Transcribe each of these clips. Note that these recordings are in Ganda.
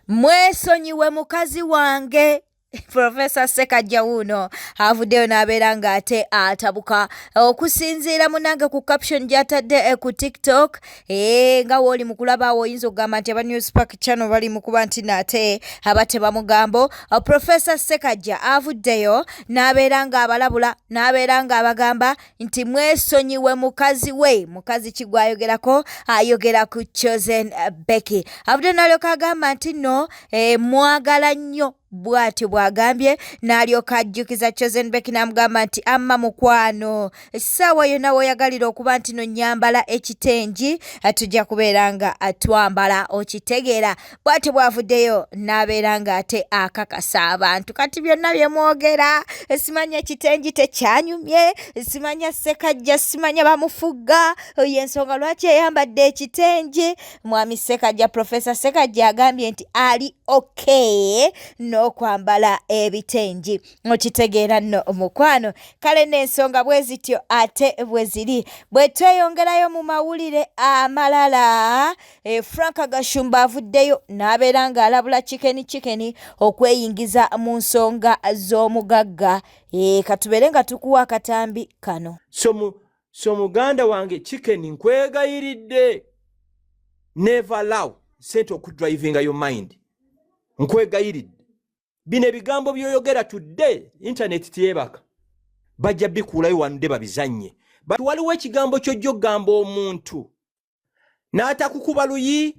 Mwesonyiwe mukazi wange. Professor Sekajja wuno avuddeyo n'abeera ng'ate atabuka okusinziira munange ku caption gy'atadde ku TikTok nga wooli mu kulaba awo oyinza okugamba nti aba Newspark channel bali mu kuba nti nate abateba mugambo. Professor Sekajja avuddeyo n'abeera ng'abalabula n'abeera ng'abagamba nti mwesonyiwe mukazi we. Mukazi ki gw'ayogerako? Ayogera ku Chosen Becky. Avuddeyo n'alyoka agamba nti no mwagala nnyo bw'atyo bw'agambye n'alyoka ajjukiza Chosen Becky n'amugamba nti amma mukwano essaawa yonna w'oyagalira okuba nti no nnyambala ekitengi tujja kubeera nga twambala okitegeera. Bw'atyo bw'avuddeyo n'abeera ng'ate akakasa abantu kati byonna bye mwogera simanya ekitengi tekyanyumye simanya Sekajja simanya bamufugga y'ensonga lwaki eyambadde ekitengi. Mwami Sekajja Professor Sekajja agambye nti ali okay n'okwambala ebitengi okitegeera nno mukwano. Kale n'ensonga bwe zityo ate bwe ziri bwe tweyongerayo mu mawulire amalala. Frank Gashumba avuddeyo n'abeera ng'alabula Chicken okweyingiza mu nsonga z'omugagga. Katubeere nga tukuwa akatambi kano. So muganda wange Chicken nkwegayiridde, never allow sente okudrivinga your mind. Nkwegayiridde bino ebigambo byoyogera today internet tiyebaka bajja bikuulayo wande babizanye. But waliwo ekigambo kyojjo gamba omuntu n'atakukuba luyi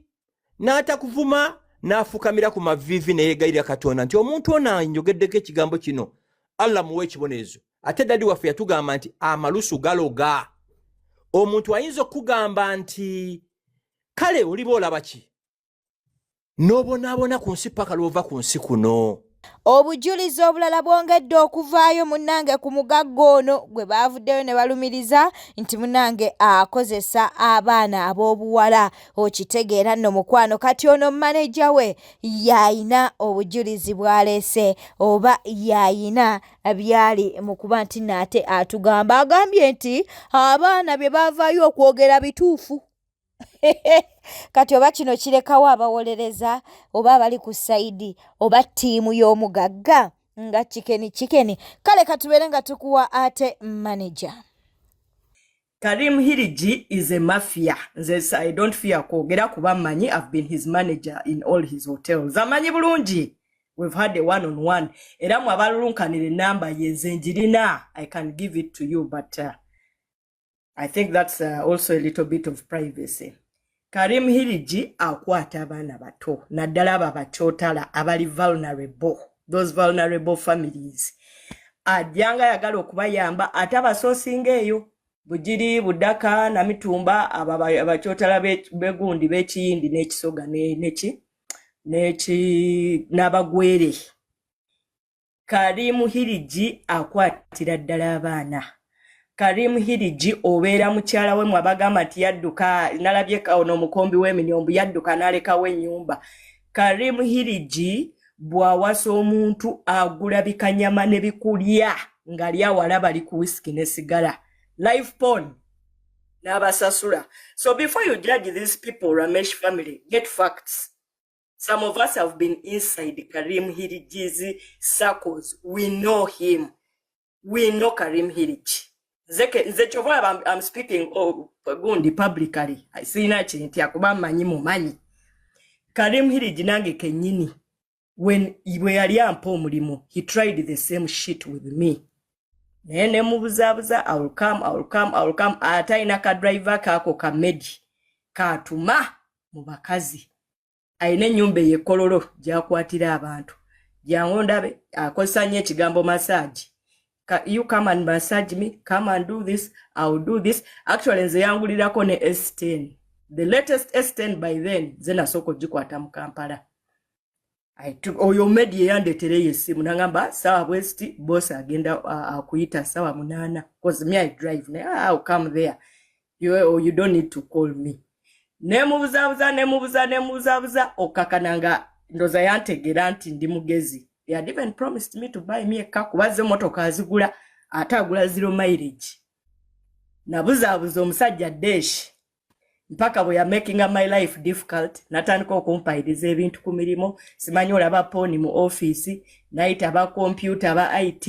n'atakuvuma n'afukamira ku mavivi neyeegayirira Katonda nti omuntu ono anjogeddeko ekigambo kino Allah muwe ekibonerezo. Ate dadi waffe yatugamba nti amalusu galoga. Omuntu ayinza okugamba nti kale oliba olaba ki n'obonaabona ku nsi paka lwova ku nsi kuno. Obujulizi obulala bwongedde okuvaayo munange ku mugagga ono gwe baavuddeyo ne balumiriza nti munange akozesa abaana ab'obuwala okitegeera nno mukwano. Kati ono maneja we yayina obujulizi bw'aleese oba yayina byali mu kuba nti nate atugamba. Agambye nti abaana bye baavaayo okwogera bituufu. Kati oba kino kirekawo abawolereza oba abali ku saidi oba ttiimu y'omugagga nga Chicken. Kale katubeere nga tukuwa ate manager. Karim Hirigi is a mafia. I don't fear kwogera kuba mmanyi. I've been his manager in all his hotels. Amanyi bulungi. We've had a one-on-one. Era mwabalulunkanira enamba yenze njirina. I can give it to you, but I think that's also a little bit of privacy. Karim Hirigi akwata abaana bato naddala abo abakyotala abali vulnerable, those vulnerable families. Ajjanga yagala okubayamba ate abasoosinga eyo Bugiri, Budaka, Namitumba abakyotala begundi b'Ekiyindi n'Ekisoga n'Abagwere. Karim Hirigi akwatira ddala abaana. Karim Hirigi obeera mukyala we mwabagamba nti yadduka nalabye ono omukombi w'eminyombo yadduka n'alekawo ennyumba. Karim Hirigi bw'awasa omuntu agula bikanyama ne bikulya ng'ali awala bali ku whisky ne sigala. Live porn n'abasasula. So before you judge these people, Ramesh family, get facts. Some of us have been inside Karim Hirigi's circles. We know him. We know Karim Hirigi. I'm speaking gundi publicly. I see nachi nti akuba manyi mu manyi. Karim Hirigi nange kenyini. When we yali ampa omulimu, he tried the same shit with me. Nene mubuzabuza, I will come. Ataina ka driver kako kamedi. Katuma mu bakazi. Aine nyumba ye kololo gyakwatira abantu. Jangondabe akosanye ekigambo massage. You come and massage me, come and do this, I will do this. Actually, nze yangulirako ne S10. The latest S10 by then, zena soko jikwata mu Kampala. I took oyo medi yandetere yesimu nangamba sawa West boss agenda akuyita sawa munana because me I drive I'll come there. You don't need to call me. Nemubuza okakananga ndoza yantegera nti ndi mugezi. They had even promised me to buy me a car kubaze motoka azigula atagula 0 mileage. Nabuza omusajja Desh mpaka bwe ya making my life difficult natandika okumpayiriza ebintu ku mirimu simanyi olaba poni mu office nayita aba computer aba IT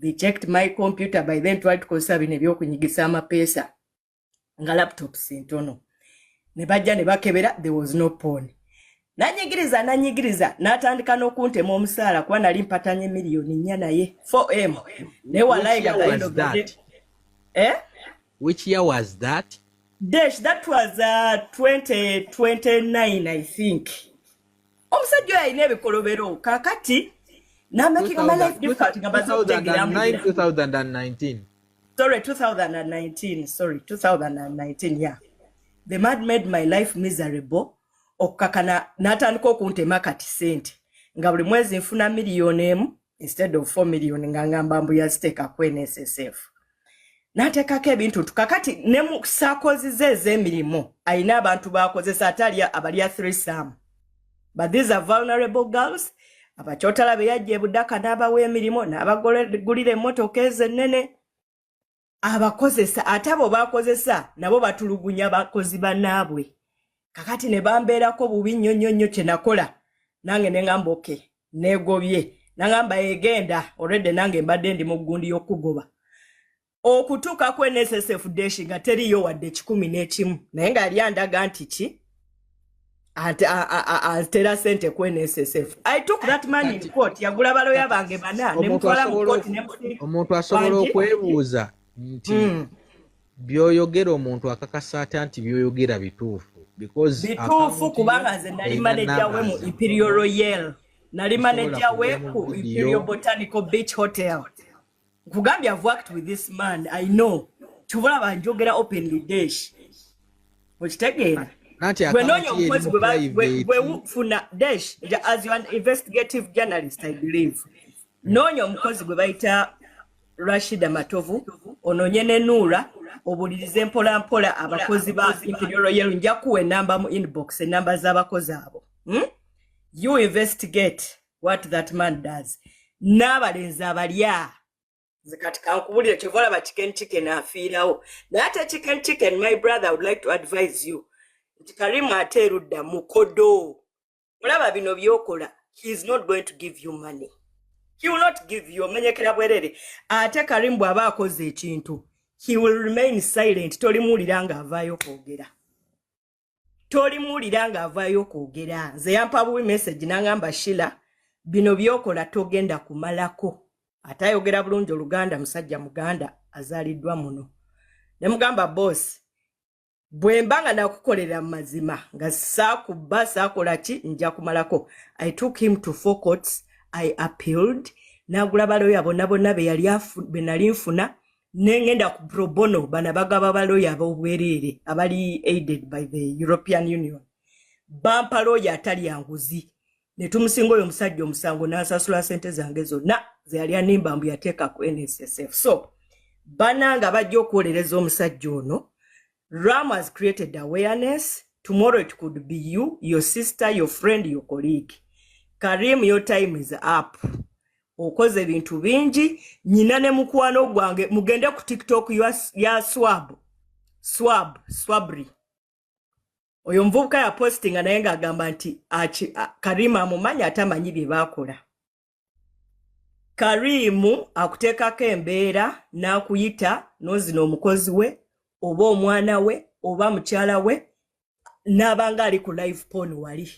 they checked my computer by then tried to kosa bino ebyokunyigisa amapeesa nga laptops ntono ne bajja ne bakebera there was no poni nanyigiriza natandika n'okuntema omusaala kuba nali mpatanye miliyoni 4 naye 4M ne walaiga Which year was that? Dash, that was 2029, I think. Omusajja alina ebikolobero kakati making my life difficult nga bazotegera 2019. Sorry, 2019, yeah. The man made my life miserable. Okakana natandika okuntema kati sente nga buli mwezi nfuna miliyoni emu instead of 4 million nga ngamba mbu yaziteeka ku NSSF. Nateekako ebintu tukakati ne mu saakozi ze ez'emirimu ayina abantu bakozesa atali abalya 3 but these are vulnerable girls abakyotala be yajja ebudaka n'abawa emirimu n'abagulira emmotoka ezennene abakozesa ate abo bakozesa nabo batulugunya bakozi bannaabwe kakati ne bambeerako bubi nnyo kye nakola nange ne ngamba okay neegobye nangamba egenda already nange mbadde ndi mu gundi y'okugoba okutuuka ku NSSF Dash nga teriyo wadde 11 naye nga yali andaga nti ki altera sente ku NSSF. I took that man in court yagula baloya bange bana ne mutwala mu court ne omuntu asobola okwebuuza nti byoyogera omuntu akakasa ate nti byoyogera bituufu bituufu kubanga nze nali manager we mu Imperial Royal nali manager we ku Imperial Botanical Beach Hotel. Kugambia I've worked with this man, I know. Chuvula banjogera openly Dash. Okitegera. When on your post funa Dash as you an investigative journalist, I believe. No your mkozi gwe bayita Rashida Matovu, ononyene Nura, obulirize mpola abakozi ba Imperial Royal nja kuwe namba mu inbox enamba z'abakozi abo. You investigate what that man does. N'abalenzi abalya Zakati kankubulira chovola ba chicken afiirawo. Nate chicken my brother would like to advise you. Karimu ate erudda mukodo. Mulaba bino byokola. He is not going to give you money. He will not give you menyekera bwerere. Ate Karimu bw'aba akoze ekintu. He will remain silent. Tolimulira nga avaayo kwogera. Nze yampa buwi message nangamba Shila bino byokola togenda kumalako. Atayogera bulungi Oluganda musajja muganda azaliddwa muno. Ne mugamba boss bwembanga nakukolera mazima nga saakubba saakola ki nja kumalako. I took him to 4 courts. I appealed. Nagula baloya bonna be yali benali nfuna nengenda ku pro bono bana bagaba baloya abobwerere abali aided by the European Union. Bampa loya atali yanguzi. Netumusinga oyo musajja omusango n'asasula sente zange zonna ze yali animba mbu yateeka ku NSSF. So bananga bajja okwolereza omusajja ono. Ram has created awareness. Tomorrow it could be you, your sister, your friend, your colleague. Karim, your time is up. Okoze ebintu bingi nyina ne mukwano gwange mugende ku TikTok ya Swabri. Oyo mvubuka ya posting naye ng'agamba nti Karimu amumanya atamanyi bye bakola. Karimu akuteekako embeera n'akuyita n'ozina omukozi we oba omwana we oba mukyala we n'abanga ali ku live porn wali.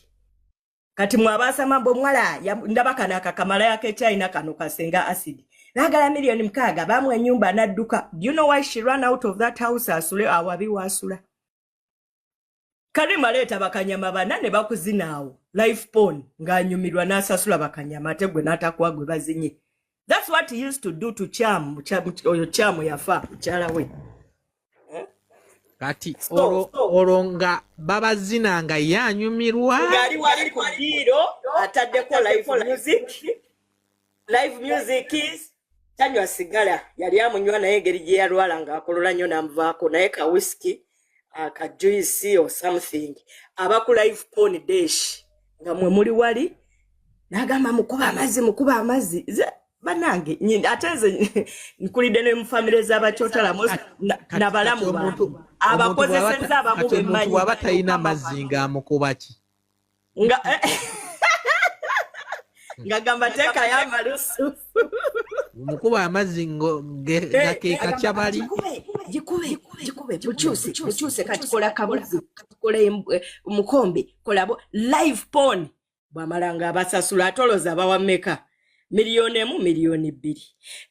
Kati mwabasama mbo mwala ndaba kana akakamala yake China kano kasenga acid. Nagala miliyoni 6 bamu ennyumba n'adduka. Do you know why she ran out of that house asule awabi wasula? Karimu aleta bakanyama bana ne bakuzinaawo live porn ng'anyumirwa n'asasula bakanyama ate gwe n'atakuwa gwe bazinye. That's what he used to do to Cham yafa mukyala we. Kati olonga babazina nga yanyumirwa ngali wali ku diro ataddeko live music is tanywa sigala yali amunywa naye engeri gye yalwala nga akolola nnyo namuvaako naye ka whisky ka juice or something abaku live porn Dash nga mwe muli wali n'agamba mukuba amazzi banange ate nze nkulidde ne mu famire z'abakyotala n'abalamu bantu abakozesezza abamu bemmanyi bw'aba talina mazzi ng'amukuba ki nga gamba teekayo amalusu mukuba amazzi ngakeeka kyabali gikube bukyuse kati kola kabuzi kola mukombe kolabo live porn bwamala ng'abasasula atoloza abawammeka miliyoni 1 miliyoni 2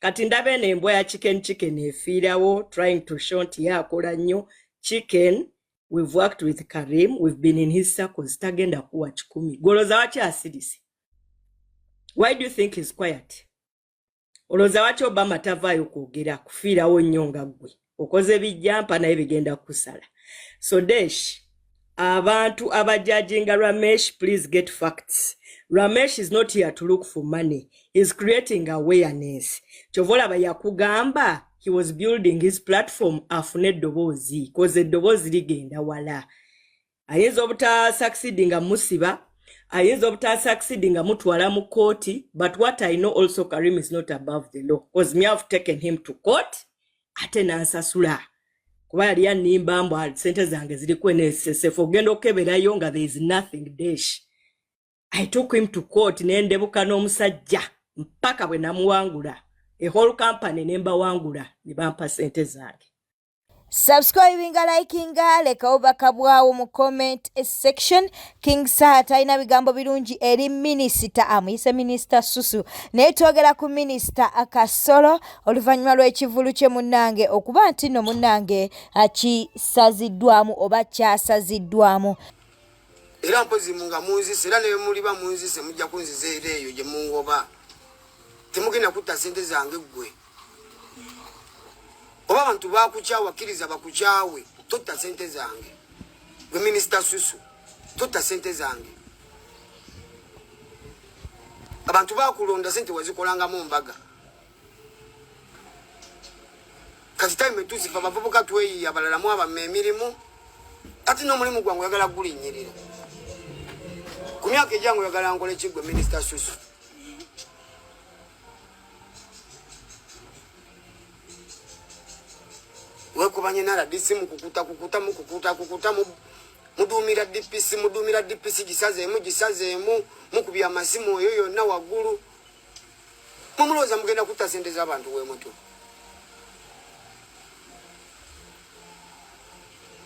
kati ndaba eno embwa ya chicken efiirawo trying to show nti yakola nnyo chicken. We've worked with Karim, we've been in his circles tagenda kuwa 10 goloza waki asirise. Why do you think he's quiet? Oloza waki Obama tavaayo kwogera kufiirawo nnyo nga ggwe okoze bijjampa naye bigenda kusala. So Desh, abantu abajajinga Ramesh, please get facts. Ramesh is not here to look for money. He's creating awareness. Chovola bayakugamba, he was building his platform afune eddoboozi koze eddoboozi ligenda wala. Ayinza obuta succeeding musiba, ayinza obuta succeeding mutwala mu kooti, but what I know also Karim is not above the law because me have taken him to court ate nansasula. Kuba yali annimba mbu sente zange ziri ku NSSF ogenda okeberayo nga there is nothing Desh. I took him to court nendebuka n'omusajja mpaka bwe namuwangula. A whole company nemba wangula nibampa sente zange. Subscribing, liking, leka obakabwawo mu comment section. King Sat alina bigambo birungi eri minister amuyise minister Susu naye twogera ku minister Akasolo oluvannyuma lw'ekivulu kye munnange okuba nti nno munnange kisaziddwamu oba kyasaziddwamu. Era mpozi munga munzise era ne muliba munzise mujja kunziza eyo gye mungoba temugenda kutta sente zange ggwe oba abantu bakukyawa kkiriza bakukyawe totta sente zange gwe minisita Susu totta sente zange abantu bakulonda sente wazikolangamu mbaga kati time tusifa abavubuka tweyiya abalala mu abamma emirimu ati n'omulimu gwange oyagala gulinnyirira ku myaka ejjangu oyagala nkole ki gwe minisita Susu wekubanye nala disi mukukuta mudumira DPC gisazeemu mukubya amasimu oyo yonna waggulu mumuloza mugenda kutta sente z'abantu wemutu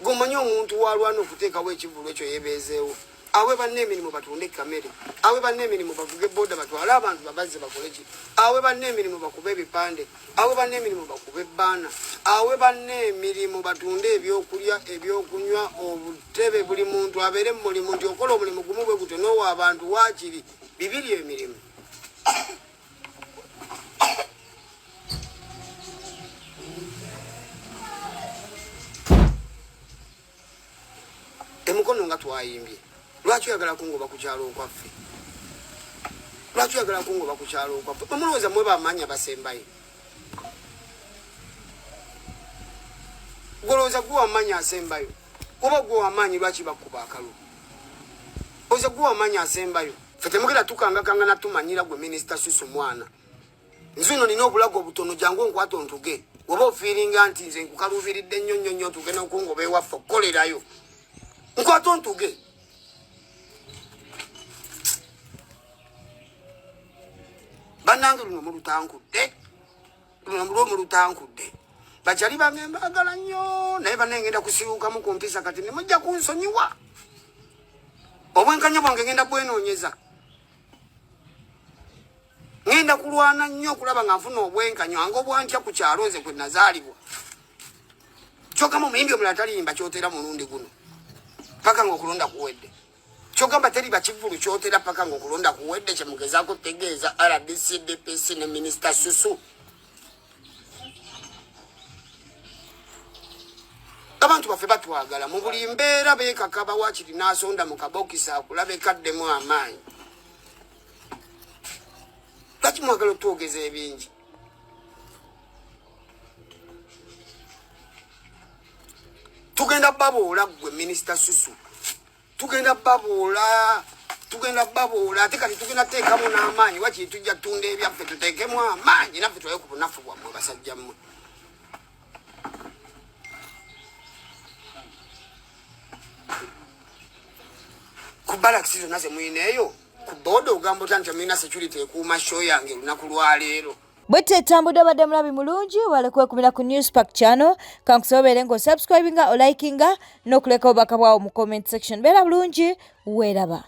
gomanyi omuntu walwana okuteekawo ekivulu ekyo yebeezeewo awe banne emirimu batunde kamere awe banne emirimu bavuge boda batwale abantu babazze bakole ki awe banne emirimu bakube ebipande awe banne emirimu bakube ebbaana awe banne emirimu batunde ebyokulya ebyokunywa obutebe buli muntu abeere mu mulimu nti okola omulimu gumu bwe gutyo n'owa abantu waakiri bibiri emirimu emukono nga twayimbye lwaki oyagala kungoba ku kyalo okwaffe lwaki oyagala kungoba ku kyalo okwaffe omulowooza mwe bamaanyi abasembayo golowooza gwe wamaanyi asembayo oba gwe wamaanyi lwaki bakkuba akalu olowooza gwe wamaanyi asembayo ffe temugenda tukangakanga tumanyira gwe minisita Susu mwana nzuno nina obulago obutono jangu onkwata ontuge oba ofiiringa nti nze nkukaluubiridde nnyo tugenda okungoba ewaffe okukolerayo nkwata ontuge bannange luno mulutankudde bakyali bange mbaagala nnyo naye banne ngenda kusibukamu ku mpisa kati ne mujja kunsonyiwa obwenkanya bwange ngenda bwenoonyeza ngenda kulwana nnyo okulaba nga nfuna obwenkanya wange obwantya ku kyalo nze kwe nazaalibwa kyokamu omuyimbi omulala taliyimba kyotera mulundi guno paka ng'okulonda kuwedde kyogamba teri bakivulu kyotera paka ng'okulonda kuwedde kyemugezaako tegeeza RDC DPC ne minisita Susu abantu baffe batwagala mu buli mbeera beekakaba waakiri n'asonda mu kabokisi akulaba ekaddemu amaanyi lwaki mwagala otwogeza ebingi tugenda baboola gwe minisita Susu tugenda baboola tugenda baboola ate kati tugenda teekamu n'amaanyi wakiri tujja tunda ebyaffe tuteekemu amaanyi naffe tulaye ku bunafu bwammwe basajja mmwe ku balakisi zonna ze muyineeyo ku booda ogamba ota nti mulina security ekuuma show yange olunaku lwaleero bwete etambudde obadde mulabi mulungi wale kwekumira ku Newspark channel kankusobere ng'osubscribinga olikinga n'okuleka obubaka bwawo mu comment section beera bulungi weeraba